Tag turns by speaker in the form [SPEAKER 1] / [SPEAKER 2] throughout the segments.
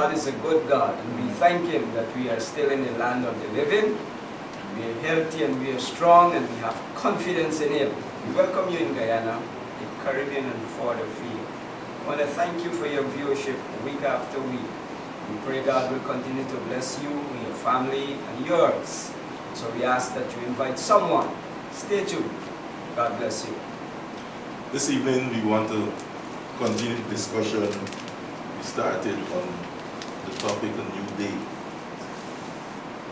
[SPEAKER 1] God is a good God, and we thank Him that we are still in the land of the living. We are healthy and we are strong, and we have confidence in Him. We welcome you in Guyana, the Caribbean, and further field. I want to thank you for your viewership week after week. We pray God will continue to bless you, your family, and yours. So we ask that you invite someone. Stay tuned. God bless you.
[SPEAKER 2] This evening we want to continue the discussion we started on the topic A New Day.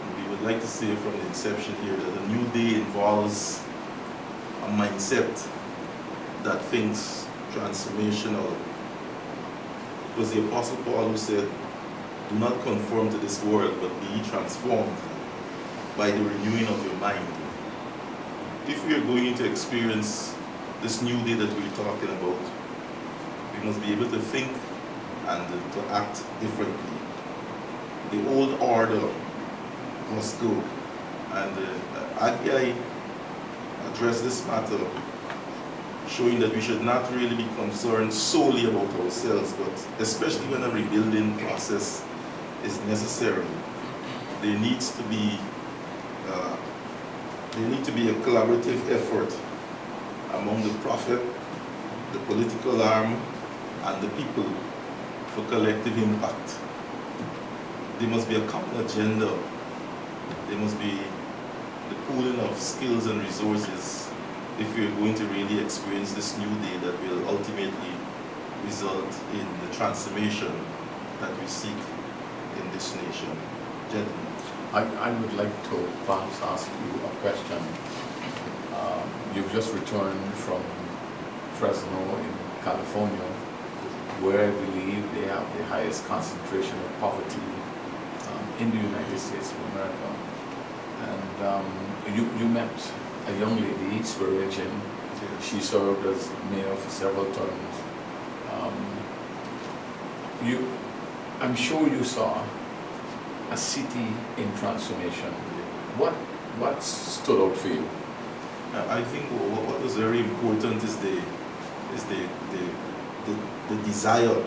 [SPEAKER 2] And we would like to say from the inception here that a new day involves a mindset that thinks transformational. It was the Apostle Paul who said, "Do not conform to this world, but be transformed by the renewing of your mind." If we are going to experience this new day that we're talking about, we must be able to think and to act differently. The old order must go. And Agai addressed this matter, showing that we should not really be concerned solely about ourselves, but especially when a rebuilding process is necessary. There needs to be a collaborative effort among the prophet, the political arm, and the people for collective impact. There must be a common agenda. There must be the pooling of skills and resources if we are going to really experience this new day that will ultimately result in the transformation that we seek in this nation. Gentlemen.
[SPEAKER 3] I would like to perhaps ask you a question. You've just returned from Fresno in California, where I believe they have the highest concentration of poverty in the United States of America. And you met a young lady, Spiration. She served as mayor for several terms. I'm sure you saw a city in transformation. What stood out for you?
[SPEAKER 2] I think what was very important is the desire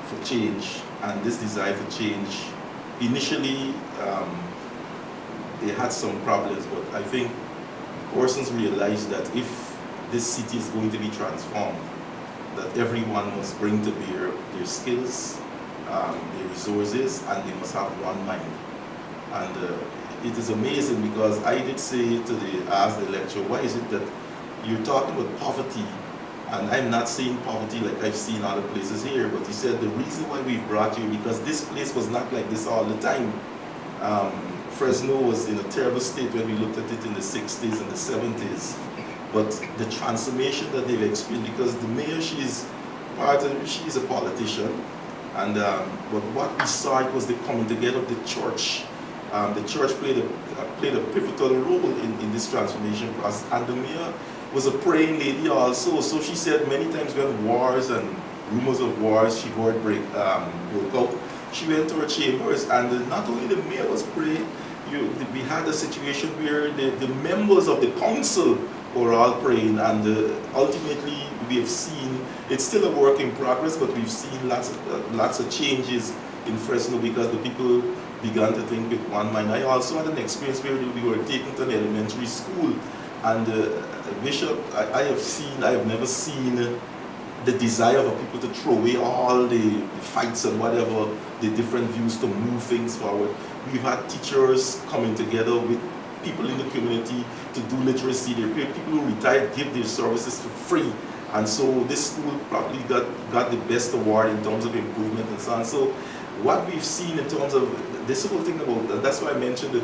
[SPEAKER 2] for change, and this desire for change. Initially, they had some problems, but I think persons realized that if this city is going to be transformed, that everyone must bring to bear their skills, their resources, and they must have one mind. And it is amazing because I did say ask the lecturer, why is it that you're talking about poverty, and I'm not seeing poverty like I've seen other places here, but he said the reason why we've brought you, because this place was not like this all the time. Fresno was in a terrible state when we looked at it in the 60s and the 70s. But the transformation that they've experienced, because the mayor, she's a politician, and but what we saw, it was the coming together of the church. The church played a pivotal role in this transformation process, and the mayor was a praying lady also. So she said many times when wars and rumors of wars she heard broke out, she went to her chambers, and not only the mayor was praying, we had a situation where the members of the council were all praying, and ultimately we have seen, it's still a work in progress, but we've seen lots of changes in Fresno because the people began to think with one mind. I also had an experience where we were taken to an elementary school, and Bishop, I have never seen the desire of people to throw away all the fights and whatever, the different views, to move things forward. We've had teachers coming together with people in the community to do literacy. There are people who retired give their services for free. And so this school probably got the best award in terms of improvement and so on. So what we've seen in terms of this whole thing about, that's why I mentioned the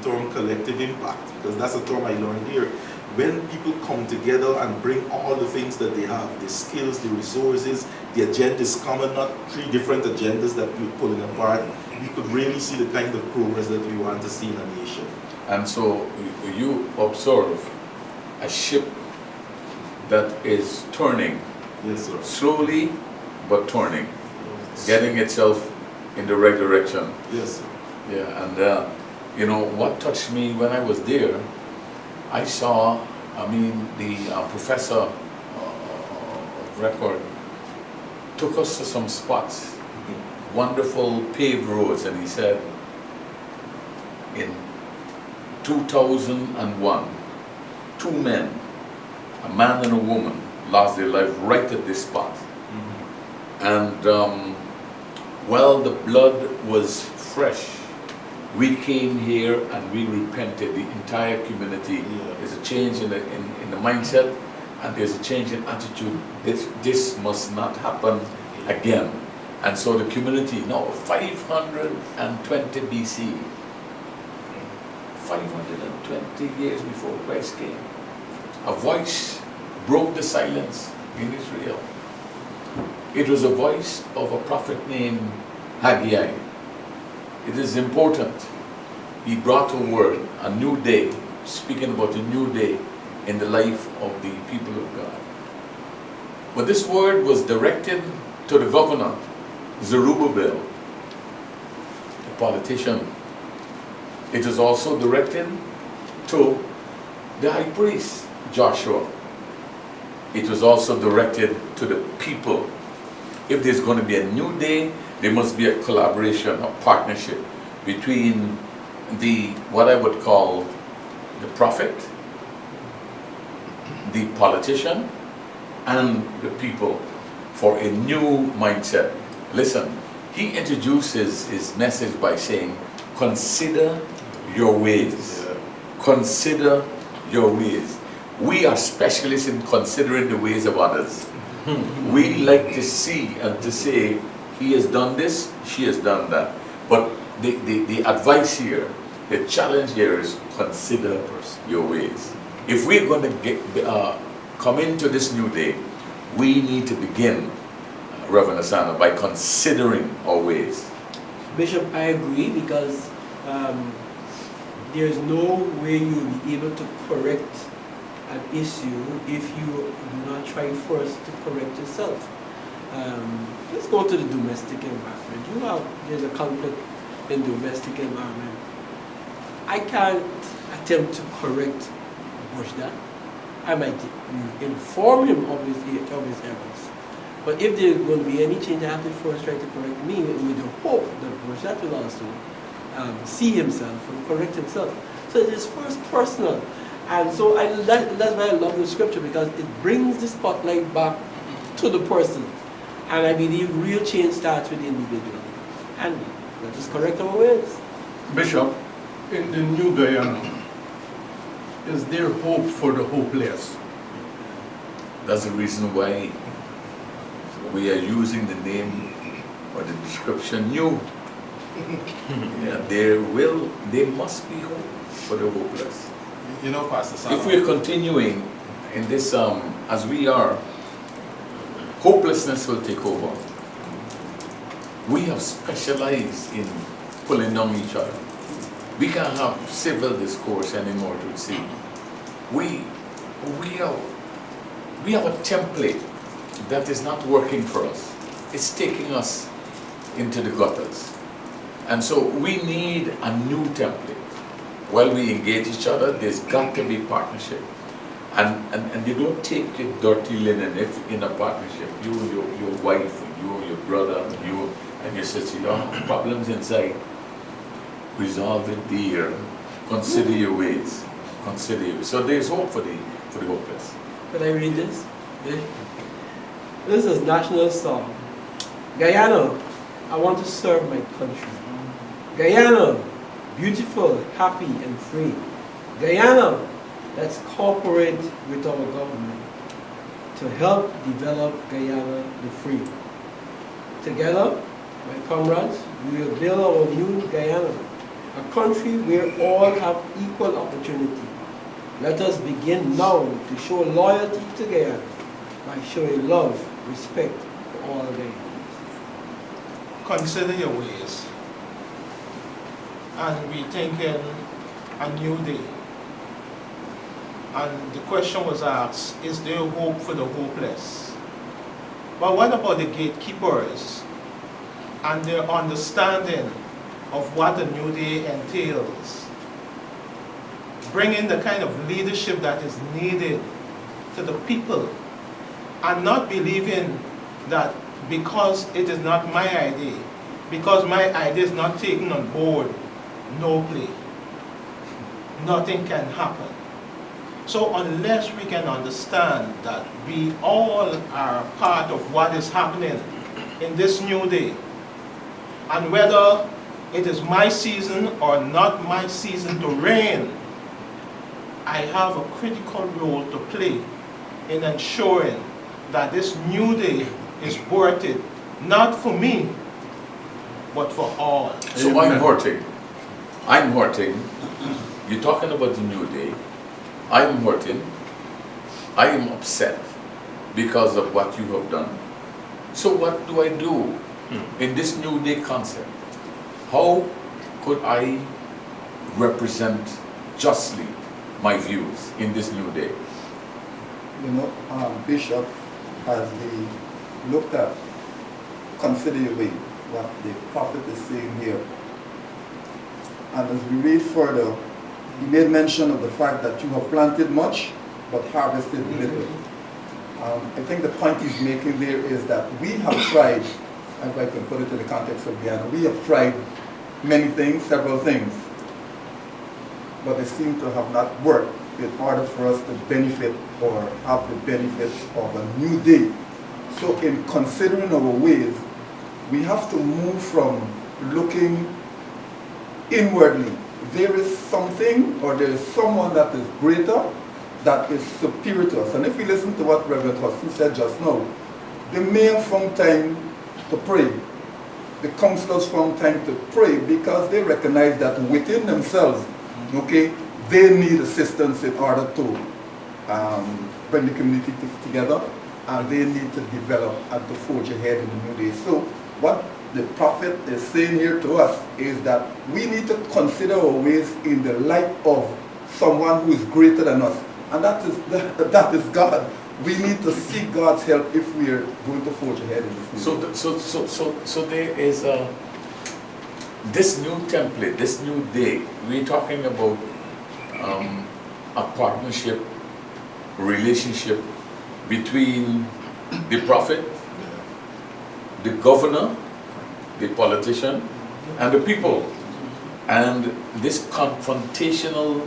[SPEAKER 2] term collective impact, because that's a term I learned here. When people come together and bring all the things that they have, the skills, the resources, the agenda is common, not three different agendas that we're pulling apart, we could really see the kind of progress that we want to see in a nation.
[SPEAKER 3] And so you observe a ship that is turning,
[SPEAKER 2] yes, sir,
[SPEAKER 3] slowly but turning, getting itself in the right direction.
[SPEAKER 2] Yes, sir.
[SPEAKER 3] Yeah, and you know what touched me when I was there, I saw, the professor of record took us to some spots wonderful paved roads, and he said, in 2001, two men, a man and a woman, lost their life right at this spot. And while the blood was fresh, we came here and we repented, the entire community.
[SPEAKER 2] Yeah.
[SPEAKER 3] There's a change in the mindset, and there's a change in attitude. This must not happen again. And so the community, now 520 BC, 520 years before Christ came, a voice broke the silence in Israel. It was a voice of a prophet named Haggai. It is important. He brought a word, a new day, speaking about a new day in the life of the people of God. But this word was directed to the governor, Zerubbabel, the politician. It was also directed to the high priest, Joshua. It was also directed to the people. If there's going to be a new day, there must be a collaboration, a partnership between what I would call the prophet, the politician, and the people for a new mindset. Listen, he introduces his message by saying, consider your ways. Consider your ways. We are specialists in considering the ways of others. We like to see and to say, he has done this, she has done that. But the advice here, the challenge here is consider your ways. If we're going to come into this new day, we need to begin, Reverend Asano, by considering our ways.
[SPEAKER 4] Bishop, I agree, because there's no way you'll be able to correct an issue if you do not try first to correct yourself. Let's go to the domestic environment. There's a conflict in domestic environment. I can't attempt to correct Bushda. I might inform him of his errors. But if there's going to be any change, I have to first try to correct me with the hope that Bushda will also see himself and correct himself. So it is first personal. And so that's why I love the scripture, because it brings the spotlight back to the person. And I believe real change starts with the individual. And let us correct our ways.
[SPEAKER 5] Bishop, in the New Guyana, is there hope for the hopeless?
[SPEAKER 3] That's the reason why we are using the name or the description new. Yeah, there must be hope for the hopeless.
[SPEAKER 2] You know, Pastor Sam,
[SPEAKER 3] If we're continuing in this, as we are, hopelessness will take over. We have specialized in pulling down each other. We can't have civil discourse anymore to see. We have a template that is not working for us. It's taking us into the gutters. And so we need a new template. While we engage each other, there's got to be partnership. And you don't take your dirty linen if in a partnership. You, your wife, your brother, you and your sister, you have problems inside. Resolve it there. Consider your ways. Consider your ways. So there's hope for the hopeless.
[SPEAKER 4] Can I read this? This is national song. Guyana, I want to serve my country. Guyana, beautiful, happy and free. Guyana, let's cooperate with our government to help develop Guyana the free. Together, my comrades, we will build our new Guyana, a country where all have equal opportunity. Let us begin now to show loyalty to Guyana by showing love, respect for all Guyanans.
[SPEAKER 6] Consider your ways and be thinking a new day. And the question was asked, is there hope for the hopeless? But what about the gatekeepers and their understanding of what a new day entails? Bringing the kind of leadership that is needed to the people, and not believing that because it is not my idea, because my idea is not taken on board, no play. Nothing can happen. So unless we can understand that we all are part of what is happening in this new day, and whether it is my season or not my season to reign, I have a critical role to play in ensuring that this new day is worth it, not for me, but for all.
[SPEAKER 3] So I'm hurting. I'm hurting. You're talking about the new day. I'm hurting. I am upset because of what you have done. So what do I do in this new day concept? How could I represent justly my views in this new day?
[SPEAKER 7] You know, Bishop, as we looked at considerably what the prophet is saying here, and as we read further, he made mention of the fact that you have planted much, but harvested little. I think the point he's making there is that we have tried, if I can put it in the context of Guyana, we have tried many things, several things, but they seem to have not worked in order for us to benefit or have the benefit of a new day. So in considering our ways, we have to move from looking inwardly. There is something or there is someone that is greater, that is superior to us. And if we listen to what Reverend Hudson said just now, the men found time to pray. The counselors found time to pray because they recognize that within themselves, okay, they need assistance in order to bring the community together, and they need to develop and to forge ahead in the new day. So what the prophet is saying here to us is that we need to consider our ways in the light of someone who is greater than us, and that is God. We need to seek God's help if we are going to forge ahead in this new day.
[SPEAKER 3] So there is this new template, this new day. We're talking about a partnership, relationship between the prophet, the governor, the politician, and the people. And this confrontational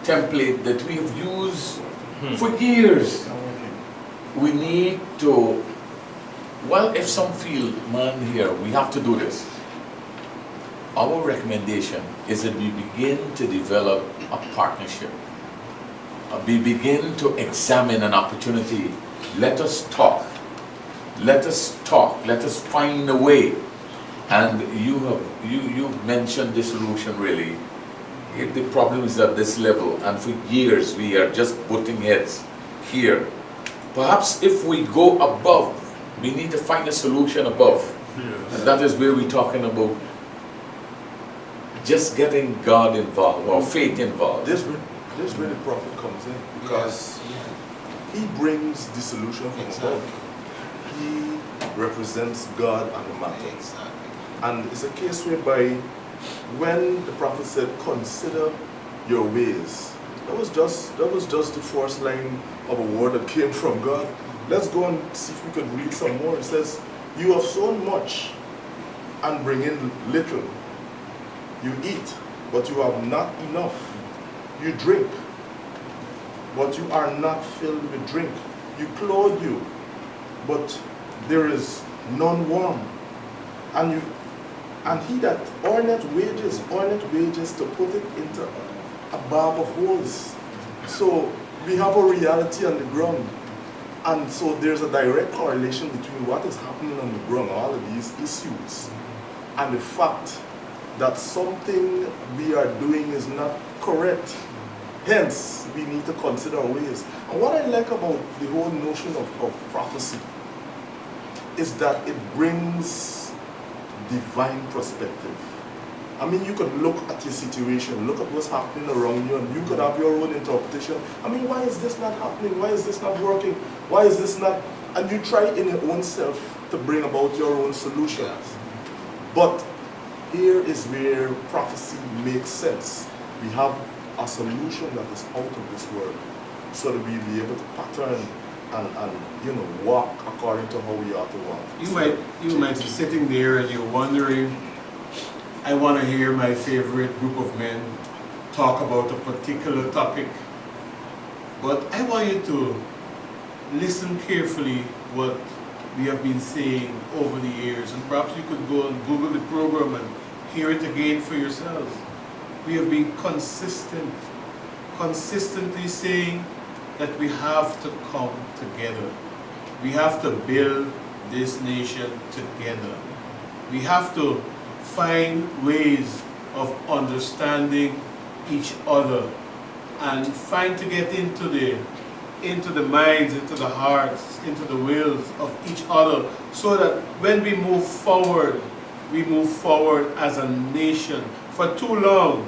[SPEAKER 3] template that we have used for years. We need to, well, if some feel, man, here, we have to do this. Our recommendation is that we begin to develop a partnership. We begin to examine an opportunity. Let us talk. Let us talk. Let us find a way. And you've mentioned the solution really. If the problem is at this level, and for years we are just butting heads here. Perhaps if we go above, we need to find a solution above. Yes. And that is where we're talking about just getting God involved or faith involved.
[SPEAKER 2] This where the prophet comes in, because he brings the solution from above. He represents God and the matter.
[SPEAKER 6] Exactly.
[SPEAKER 2] And it's a case whereby when the prophet said, consider your ways, that was just the first line of a word that came from God. Let's go and see if we could read some more. It says, you have sown much and bring in little. You eat, but you have not enough. You drink, but you are not filled with drink. You clothe you, but there is none warm. And he that earneth wages to put it into a bag of holes. So we have a reality on the ground. And so there's a direct correlation between what is happening on the ground, all of these issues, and the fact that something we are doing is not correct. Hence, we need to consider our ways. And what I like about the whole notion of prophecy is that it brings divine perspective. I mean, you could look at your situation, look at what's happening around you, and you could have your own interpretation. I mean, why is this not happening? Why is this not working? Why is this not? And you try in your own self to bring about your own solutions. But here is where prophecy makes sense. We have a solution that is out of this world, so that we'll be able to pattern
[SPEAKER 8] and walk according to how we ought to walk.
[SPEAKER 5] You might be sitting there and you're wondering, I want to hear my favorite group of men talk about a particular topic, but I want you to listen carefully what we have been saying over the years, and perhaps you could go and Google the program and hear it again for yourselves. We have been consistently saying that we have to come together. We have to build this nation together. We have to find ways of understanding each other and find to get into the minds, into the hearts, into the wills of each other, so that when we move forward as a nation. For too long,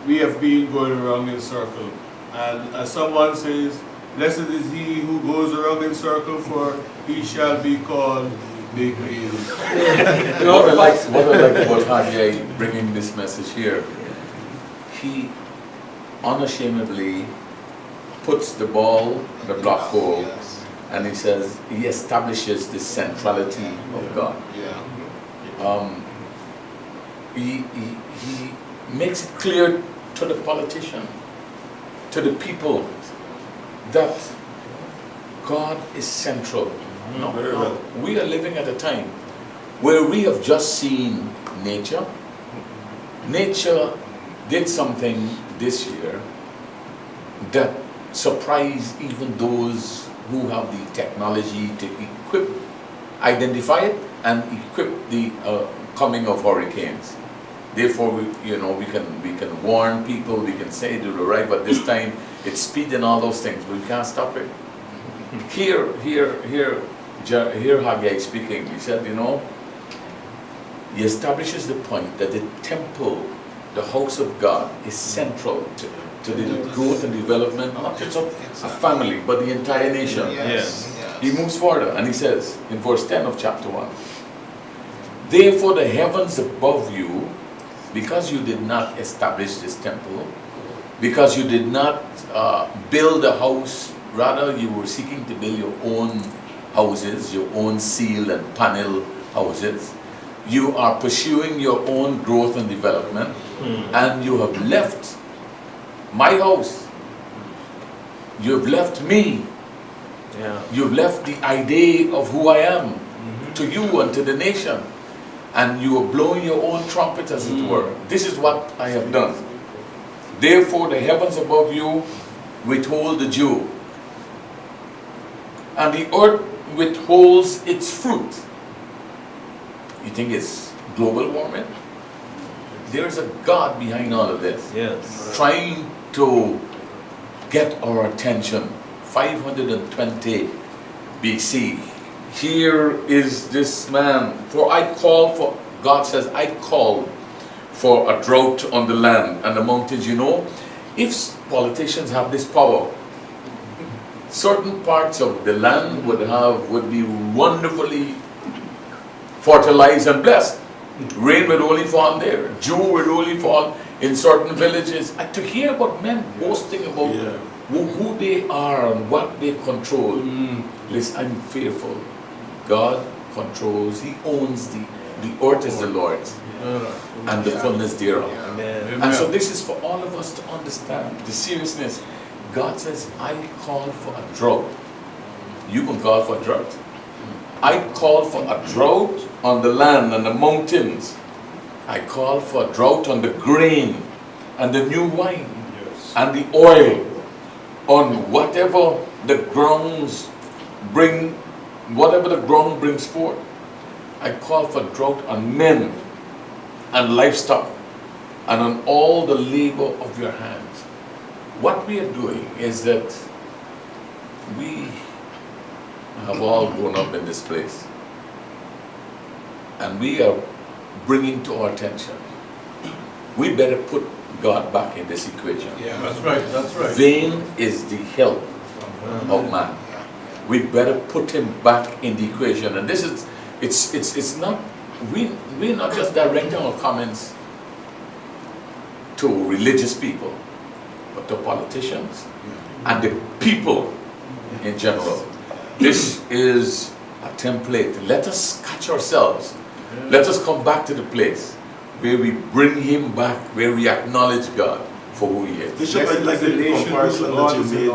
[SPEAKER 5] we have been going around in circle. And as someone says, blessed is he who goes around in circle, for he shall be called big wheel.
[SPEAKER 3] What I like about Haggai bringing this message here, he unashamedly puts the ball, the block ball, and he says he establishes the centrality of God. He makes it clear to the politician, to the people, that God is central. No, we are living at a time where we have just seen nature. Nature did something this year that surprised even those who have the technology to identify it and equip the coming of hurricanes. Therefore, we can warn people, we can say it will arrive at this time, it's speed and all those things, but we can't stop it. Here Haggai speaking, he said, he establishes the point that the temple, the house of God, is central to the growth and development, not just of a family, but the entire nation. He moves further and he says in verse 10 of chapter 1, therefore the heavens above you, because you did not establish this temple, because you did not build a house, rather you were seeking to build your own houses, your own seal and panel houses. You are pursuing your own growth and development, and you have left my house. You have left me. You've left the idea of who I am to you and to the nation. And you are blowing your own trumpet, as it were. This is what I have done. Therefore the heavens above you withhold the dew, and the earth withholds its fruit. You think it's global warming? There's a God behind all of this. Trying to get our attention. 520 BC. Here is this man. God says, I called for a drought on the land and the mountains. If politicians have this power, certain parts of the land would be wonderfully fertilized and blessed. Rain would only fall there. Dew would only fall in certain villages. And to hear about men boasting about who they are and what they control. Listen, I'm fearful. God controls, He owns the earth is the Lord's, and the fullness thereof. And so this is for all of us to understand the seriousness. God says, I call for a drought. You can call for a drought. I call for a drought on the land and the mountains. I call for a drought on the grain and the new wine and the oil, on whatever the grounds bring, whatever the ground brings forth. I call for drought on men and livestock and on all the labor of your hands. What we are doing is that we have all grown up in this place, and we are bringing to our attention, we better put God back in this equation.
[SPEAKER 5] That's right.
[SPEAKER 3] Vain is the help of man. We better put him back in the equation. And this is, it's not, we're not just directing our comments to religious people, but to politicians and the people in general. This is a template. Let us catch ourselves. Let us come back to the place where we bring him back, where we acknowledge God for who he is.
[SPEAKER 2] Bishop, I like the comparison that you made.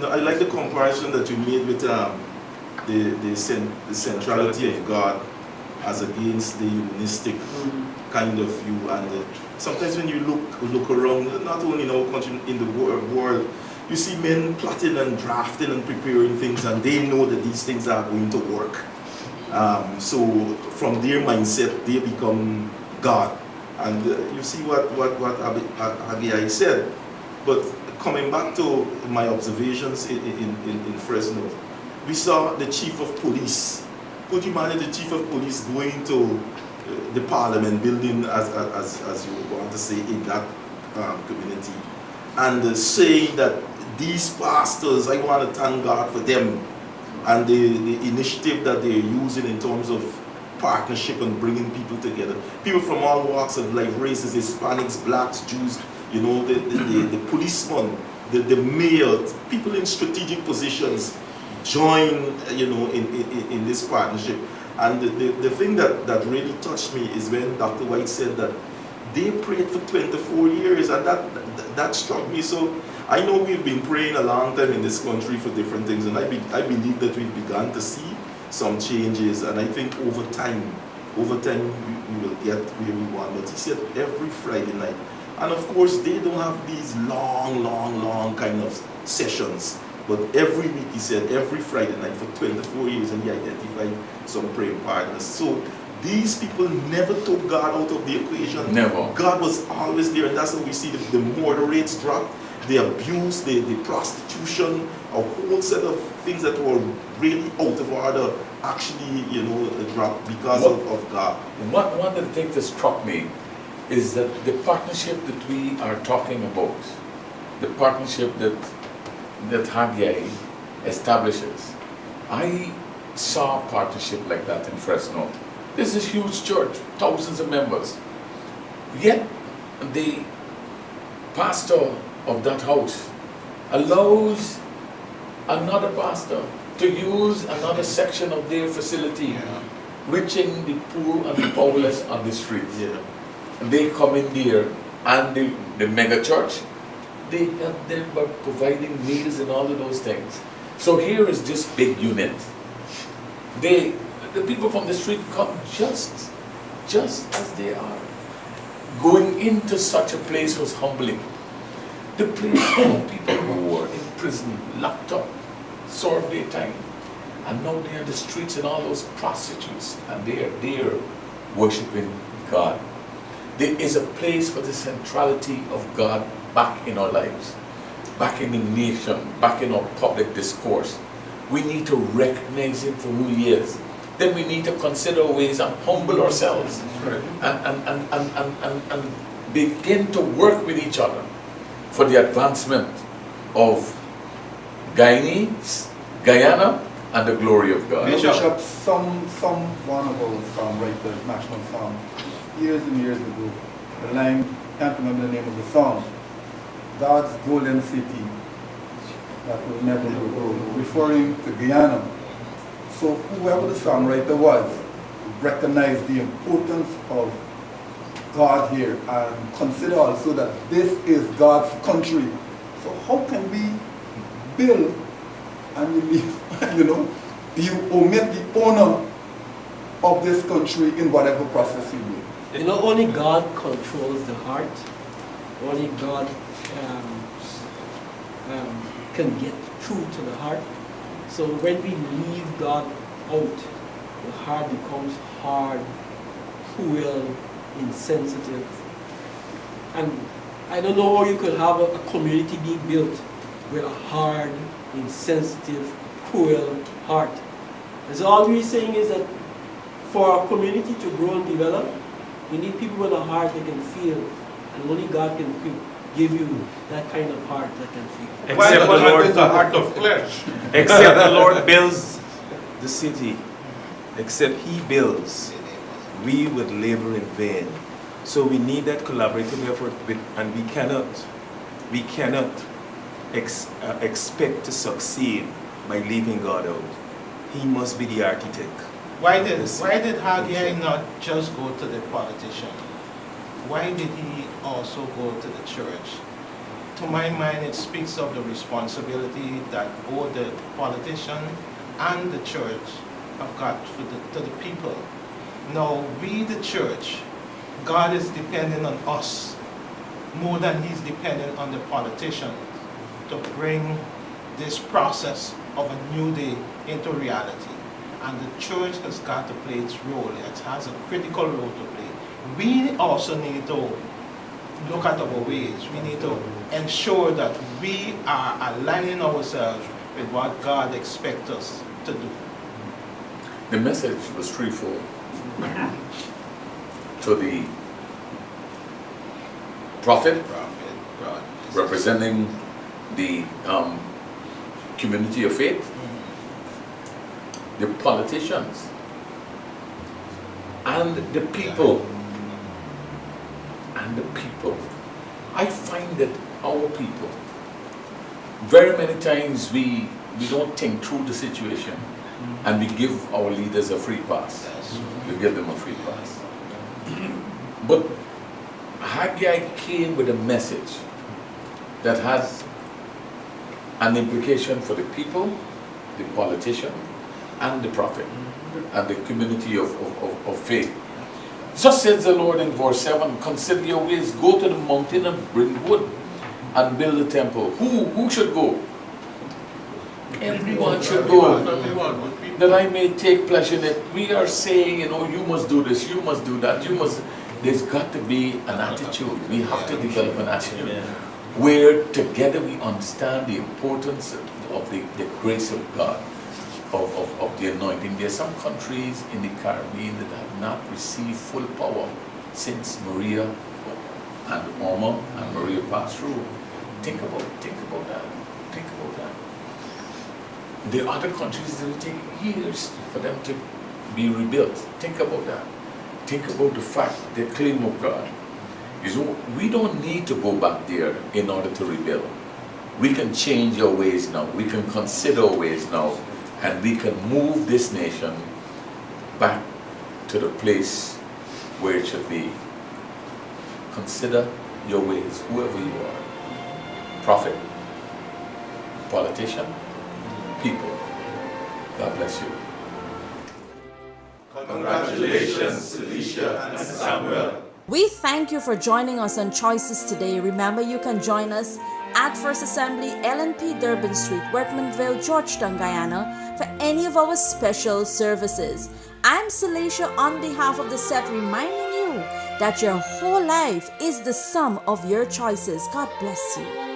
[SPEAKER 2] No, I like the comparison that you made with the centrality of God as against the humanistic kind of view. And sometimes when you look around, not only in our country, in the world, you see men plotting and drafting and preparing things, and they know that these things are going to work. So from their mindset, they become God. And you see what Haggai said. But coming back to my observations in Fresno, we saw the chief of police. Could you imagine the chief of police going to the parliament building, as you want to say, in that community, and saying that these pastors, I want to thank God for them and the initiative that they're using in terms of partnership and bringing people together. People from all walks of life, races, Hispanics, blacks, Jews, you know, the policemen, the mayor, people in strategic positions join, you know, in this partnership. And the thing that really touched me is when Dr. White said that they prayed for 24 years, and that struck me. So I know we've been praying a long time in this country for different things, and I believe that we've begun to see some changes, and I think over time we will get where we want. But he said every Friday night, and of course they don't have these long kind of sessions, but every week, he said, every Friday night for 24 years, and he identified some praying partners. So these people never took God out of the equation.
[SPEAKER 3] Never.
[SPEAKER 2] God was always there, and that's how we see the murder rates drop, the abuse, the prostitution, a whole set of things that were really out of order actually, you know, dropped because of God.
[SPEAKER 3] One of the things that struck me is that the partnership that we are talking about, the partnership that Haggai establishes, I saw a partnership like that in Fresno. This is a huge church, thousands of members. Yet the pastor of that house allows another pastor to use another section of their facility, reaching the poor and the powerless on the streets.
[SPEAKER 2] Yeah.
[SPEAKER 3] And they come in there, and the mega church, they help them by providing meals and all of those things. So here is this big unit. The people from the street come just as they are. Going into such a place was humbling. The place for people who were in prison, locked up, served their time, and now they're in the streets and all those prostitutes, and they are there worshiping God. There is a place for the centrality of God back in our lives, back in the nation, back in our public discourse. We need to recognize Him for who He is. Then we need to consider ways and humble ourselves and begin to work with each other for the advancement of Guyana, and the glory of God.
[SPEAKER 7] Bishop, some one of our songwriters, national song, years and years ago, the line, can't remember the name of the song, God's golden city that will never grow, referring to Guyana. So whoever the songwriter was, recognized the importance of God here and consider also that this is God's country. So how can we build and we leave, you omit the owner of this country in whatever process you do?
[SPEAKER 4] Only God controls the heart. Only God can get through to the heart. So when we leave God out, the heart becomes hard, cruel, insensitive. And I don't know how you could have a community being built with a hard, insensitive, cruel heart. And so all we're saying is that for our community to grow and develop, you need people with a heart that can feel, and only God can give you that kind of heart that can feel.
[SPEAKER 6] Except the Lord, the heart of flesh.
[SPEAKER 9] Except the Lord builds the city, except He builds, we would labor in vain. So we need that collaborative effort, and we cannot expect to succeed by leaving God out. He must be the architect.
[SPEAKER 6] Why did Haggai not just go to the politician? Why did he also go to the church? To my mind, it speaks of the responsibility that both the politician and the church have got to the people. Now, we, the church, God is dependent on us more than he's dependent on the politician to bring this process of a new day into reality. And the church has got to play its role. It has a critical role to play. We also need to look at our ways. We need to ensure that we are aligning ourselves with what God expects us to do.
[SPEAKER 3] The message was threefold. To the prophet,
[SPEAKER 6] God.
[SPEAKER 3] representing the community of faith, the politicians, and the people. And the people. I find that our people, very many times we don't think through the situation and we give our leaders a free pass. We give them a free pass. But Haggai came with a message that has an implication for the people, the politician, and the prophet, and the community of faith. Thus says the Lord in verse 7, consider your ways, go to the mountain and bring wood and build a temple. Who should go? Everyone should go, that I may take pleasure in it. We are saying, you must do this, you must do that, there's got to be an attitude. We have to develop an attitude where together we understand the importance of the grace of God, of the anointing. There are some countries in the Caribbean that have not received full power since Maria and Irma and Maria passed through. Think about that. Think about that. There are other countries that will take years for them to be rebuilt. Think about that. Think about the fact, the claim of God. We don't need to go back there in order to rebuild. We can change our ways now. We can consider our ways now. And we can move this nation back to the place where it should be. Consider your ways, whoever you are. Prophet, politician, people. God bless you.
[SPEAKER 2] Congratulations, Celicia and Samuel.
[SPEAKER 10] We thank you for joining us on Choices today. Remember, you can join us at First Assembly, LNP Durban Street, Workmanville, Georgetown, Guyana, for any of our special services. I'm Celicia on behalf of the set, reminding you that your whole life is the sum of your choices. God bless you.